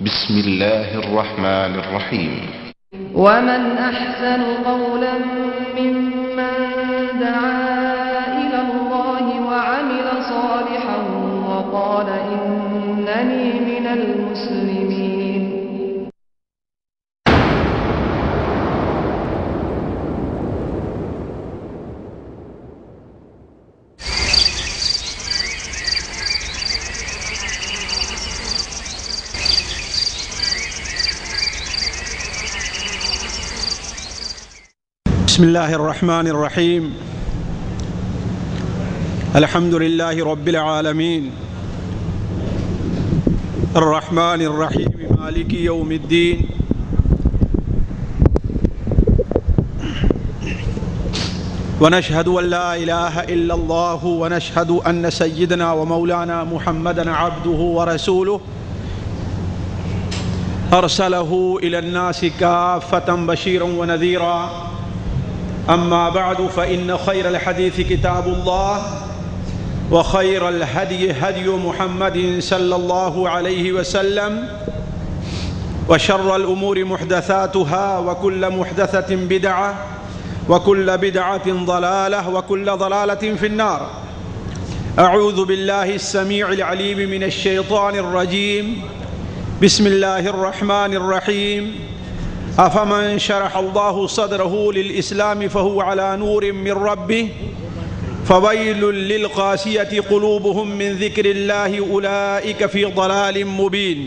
بسم الله الرحمن الرحيم. ومن أحسن قولا ممن دعا إلى الله وعمل صالحا وقال إنني من المسلمين. بسم الله الرحمن الرحيم. الحمد لله رب العالمين الرحمن الرحيم مالك يوم الدين ونشهد أن لا إله إلا الله ونشهد أن سيدنا ومولانا محمدا عبده ورسوله أرسله إلى الناس كافة بشيرا ونذيرا. أما بعد فإن خير الحديث كتاب الله وخير الهدي هدي محمد صلى الله عليه وسلم وشر الأمور محدثاتها وكل محدثة بدعة وكل بدعة ضلالة وكل ضلالة في النار. أعوذ بالله السميع العليم من الشيطان الرجيم. بسم الله الرحمن الرحيم. أفمن شرح الله صدره للإسلام فهو على نور من ربه فويل للقاسية قلوبهم من ذكر الله أولئك في ضلال مبين.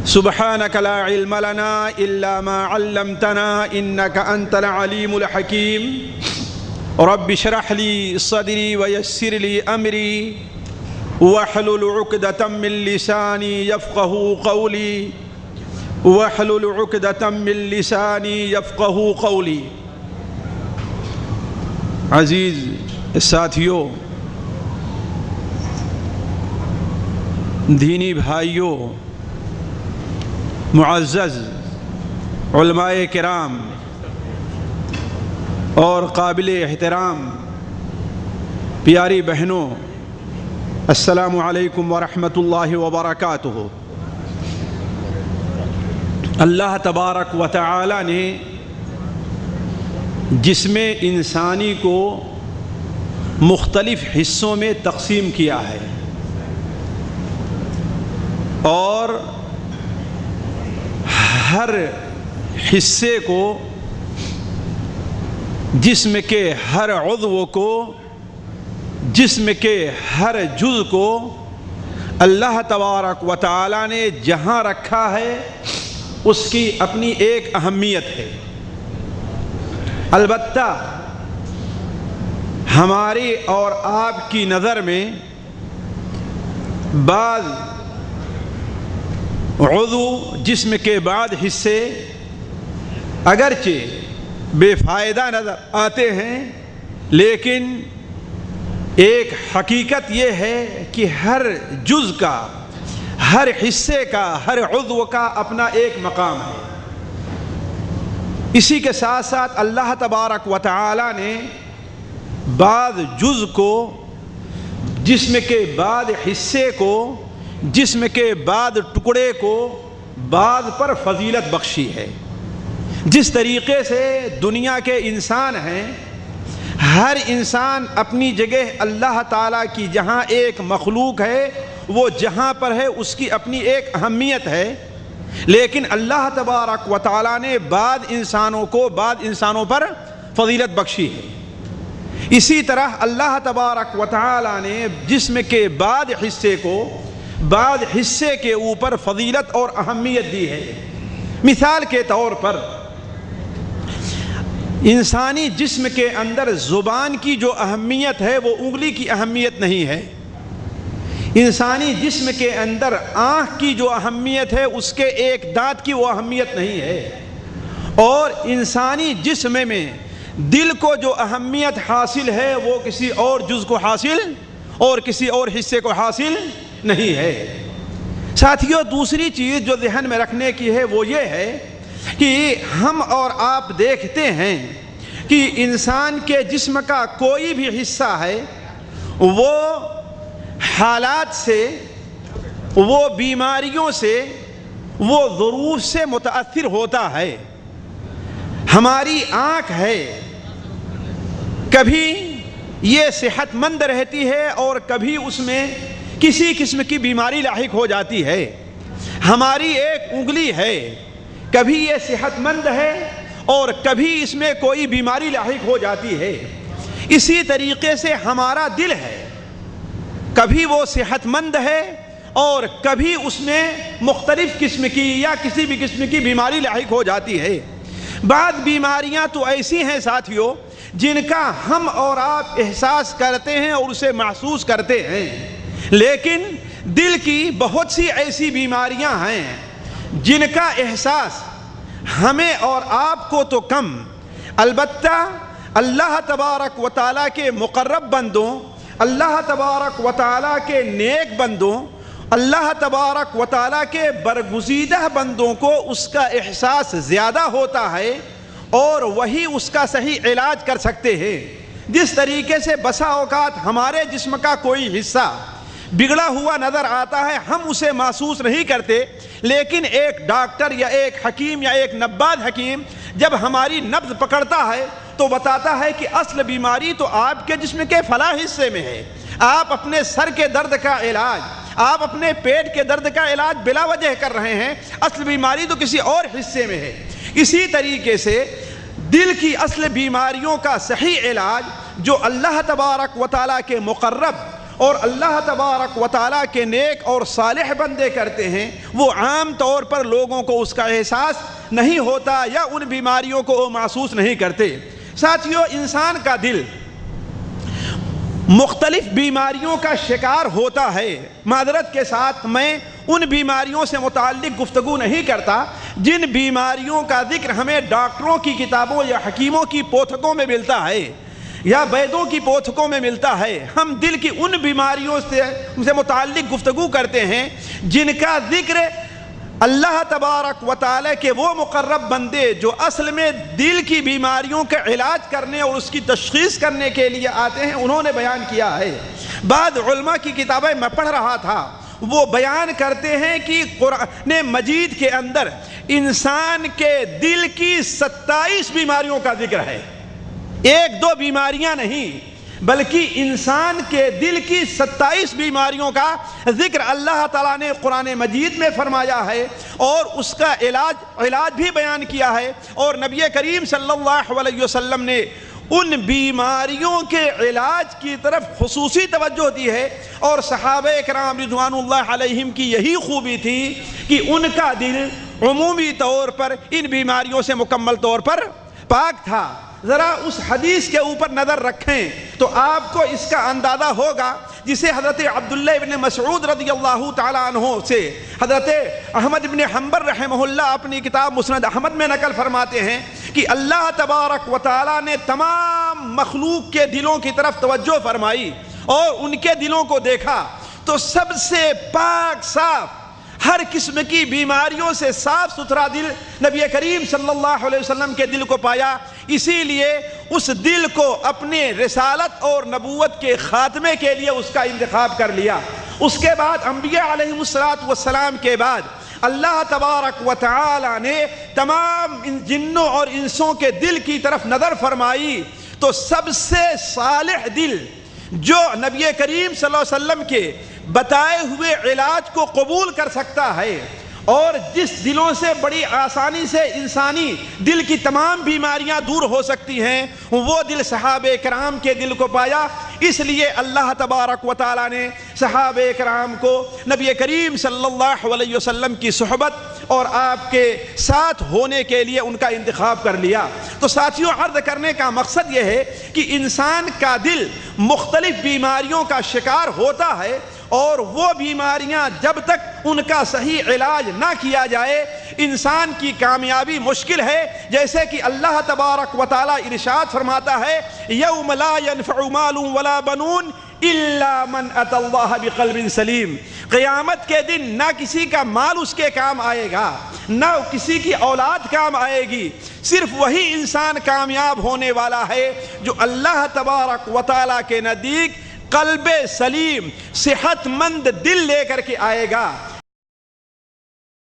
سبحانك لا علم لنا إلا ما علمتنا إنك أنت العليم الحكيم. رب اشرح لي صدري ويسر لي أمري واحلل عقدة من لساني يفقه قولي وَاحْلُلْ عُقْدَةً مِّن لِّسَانِي يَفْقَهُوا قَوْلِي. عزیز ساتھیوں، دینی بھائیوں، معزز علماء کرام اور قابل احترام پیاری بہنوں، السلام علیکم ورحمۃ اللہ وبرکاتہ. اللہ تبارک و تعالی نے جسم انسانی کو مختلف حصوں میں تقسیم کیا ہے اور ہر حصے کو، جسم کے ہر عضو کو، جسم کے ہر جز کو اللہ تبارک و تعالی نے جہاں رکھا ہے اس کی اپنی ایک اہمیت ہے. البتہ ہماری اور آپ کی نظر میں بعض عضو، جسم کے بعض حصے اگرچہ بے فائدہ نظر آتے ہیں، لیکن ایک حقیقت یہ ہے کہ ہر جز کا، ہر حصے کا، ہر عضو کا اپنا ایک مقام ہے. اسی کے ساتھ ساتھ اللہ تبارک و تعالی نے بعض جز کو، جسم کے بعض حصے کو، جسم کے بعض ٹکڑے کو بعض پر فضیلت بخشی ہے. جس طریقے سے دنیا کے انسان ہیں، ہر انسان اپنی جگہ اللہ تعالیٰ کی جہاں ایک مخلوق ہے، وہ جہاں پر ہے اس کی اپنی ایک اہمیت ہے، لیکن اللہ تبارک و تعالیٰ نے بعض انسانوں کو بعض انسانوں پر فضیلت بخشی ہے. اسی طرح اللہ تبارک و تعالیٰ نے جسم کے بعض حصے کو بعض حصے کے اوپر فضیلت اور اہمیت دی ہے. مثال کے طور پر انسانی جسم کے اندر زبان کی جو اہمیت ہے وہ انگلی کی اہمیت نہیں ہے. انسانی جسم کے اندر آنکھ کی جو اہمیت ہے اس کے ایک دانت کی وہ اہمیت نہیں ہے. اور انسانی جسم میں دل کو جو اہمیت حاصل ہے وہ کسی اور جز کو حاصل اور کسی اور حصے کو حاصل نہیں ہے. ساتھیوں، دوسری چیز جو ذہن میں رکھنے کی ہے وہ یہ ہے کہ ہم اور آپ دیکھتے ہیں کہ انسان کے جسم کا کوئی بھی حصہ ہے وہ حالات سے وہ بیماریوں سے، وہ ظروف سے متاثر ہوتا ہے۔ ہماری آنکھ ہے، کبھی یہ صحت مند رہتی ہے اور کبھی اس میں کسی قسم کی بیماری لاحق ہو جاتی ہے۔ ہماری ایک انگلی ہے، کبھی یہ صحت مند ہے اور کبھی اس میں کوئی بیماری لاحق ہو جاتی ہے۔ اسی طریقے سے ہمارا دل ہے، کبھی وہ صحت مند ہے اور کبھی اس میں مختلف قسم کی یا کسی بھی قسم کی بیماری لاحق ہو جاتی ہے۔ بعض بیماریاں تو ایسی ہیں ساتھیوں جن کا ہم اور آپ احساس کرتے ہیں اور اسے محسوس کرتے ہیں، لیکن دل کی بہت سی ایسی بیماریاں ہیں جن کا احساس ہمیں اور آپ کو تو کم، البتہ اللہ تبارک و تعالیٰ کے مقرب بندوں، اللہ تبارک و تعالیٰ کے نیک بندوں، اللہ تبارک و تعالیٰ کے برگزیدہ بندوں کو اس کا احساس زیادہ ہوتا ہے اور وہی اس کا صحیح علاج کر سکتے ہیں۔ جس طریقے سے بسا اوقات ہمارے جسم کا کوئی حصہ بگڑا ہوا نظر آتا ہے، ہم اسے محسوس نہیں کرتے، لیکن ایک ڈاکٹر یا ایک حکیم یا ایک نبض حکیم جب ہماری نبض پکڑتا ہے تو بتاتا ہے کہ اصل بیماری تو آپ کے جسم کے فلاں حصے میں ہے۔ آپ اپنے سر کے درد کا علاج، آپ اپنے پیٹ کے درد کا علاج بلا وجہ کر رہے ہیں، اصل بیماری تو کسی اور حصے میں ہے۔ اسی طریقے سے دل کی اصل بیماریوں کا صحیح علاج جو اللہ تبارک و تعالیٰ کے مقرب اور اللہ تبارک و تعالیٰ کے نیک اور صالح بندے کرتے ہیں، وہ عام طور پر لوگوں کو اس کا احساس نہیں ہوتا یا ان بیماریوں کو وہ محسوس نہیں کرتے۔ ساتھیوں، انسان کا دل مختلف بیماریوں کا شکار ہوتا ہے۔ معذرت کے ساتھ میں ان بیماریوں سے متعلق گفتگو نہیں کرتا جن بیماریوں کا ذکر ہمیں ڈاکٹروں کی کتابوں یا حکیموں کی پوتھکوں میں ملتا ہے یا ویدوں کی پوتھکوں میں ملتا ہے۔ ہم دل کی ان بیماریوں سے متعلق گفتگو کرتے ہیں جن کا ذکر اللہ تبارک و تعالیٰ کے وہ مقرب بندے جو اصل میں دل کی بیماریوں کا علاج کرنے اور اس کی تشخیص کرنے کے لیے آتے ہیں، انہوں نے بیان کیا ہے۔ بعض علماء کی کتابیں میں پڑھ رہا تھا، وہ بیان کرتے ہیں کہ قرآن مجید کے اندر انسان کے دل کی 27 بیماریوں کا ذکر ہے۔ ایک دو بیماریاں نہیں بلکہ انسان کے دل کی 27 بیماریوں کا ذکر اللہ تعالیٰ نے قرآن مجید میں فرمایا ہے اور اس کا علاج بھی بیان کیا ہے، اور نبی کریم صلی اللہ علیہ وسلم نے ان بیماریوں کے علاج کی طرف خصوصی توجہ دی ہے، اور صحابہ کرام رضوان اللہ علیہم کی یہی خوبی تھی کہ ان کا دل عمومی طور پر ان بیماریوں سے مکمل طور پر پاک تھا۔ ذرا اس حدیث کے اوپر نظر رکھیں تو آپ کو اس کا اندازہ ہوگا جسے حضرت عبداللہ ابن مسعود رضی اللہ تعالیٰ عنہ سے حضرت احمد ابن حنبل رحمہ اللہ اپنی کتاب مسند احمد میں نقل فرماتے ہیں کہ اللہ تبارک و تعالیٰ نے تمام مخلوق کے دلوں کی طرف توجہ فرمائی اور ان کے دلوں کو دیکھا تو سب سے پاک صاف، ہر قسم کی بیماریوں سے صاف ستھرا دل نبی کریم صلی اللہ علیہ وسلم کے دل کو پایا۔ اسی لیے اس دل کو اپنے رسالت اور نبوت کے خاتمے کے لیے اس کا انتخاب کر لیا۔ اس کے بعد انبیاء علیہم السلام کے بعد اللہ تبارک و تعالی نے تمام جنوں اور انسوں کے دل کی طرف نظر فرمائی تو سب سے صالح دل جو نبی کریم صلی اللہ علیہ وسلم کے بتائے ہوئے علاج کو قبول کر سکتا ہے اور جس دلوں سے بڑی آسانی سے انسانی دل کی تمام بیماریاں دور ہو سکتی ہیں، وہ دل صحابہ کرام کے دل کو پایا۔ اس لیے اللہ تبارک و تعالیٰ نے صحابہ کرام کو نبی کریم صلی اللہ علیہ وسلم کی صحبت اور آپ کے ساتھ ہونے کے لیے ان کا انتخاب کر لیا۔ تو ساتھیوں، عرض کرنے کا مقصد یہ ہے کہ انسان کا دل مختلف بیماریوں کا شکار ہوتا ہے اور وہ بیماریاں جب تک ان کا صحیح علاج نہ کیا جائے انسان کی کامیابی مشکل ہے۔ جیسے کہ اللہ تبارک و تعالیٰ ارشاد فرماتا ہے یوم لا ينفع مال ولا بنون الا من اتى اللہ بقلب سلیم، قیامت کے دن نہ کسی کا مال اس کے کام آئے گا نہ کسی کی اولاد کام آئے گی، صرف وہی انسان کامیاب ہونے والا ہے جو اللہ تبارک و تعالیٰ کے نزدیک قلب سلیم صحت مند دل لے کر کے آئے گا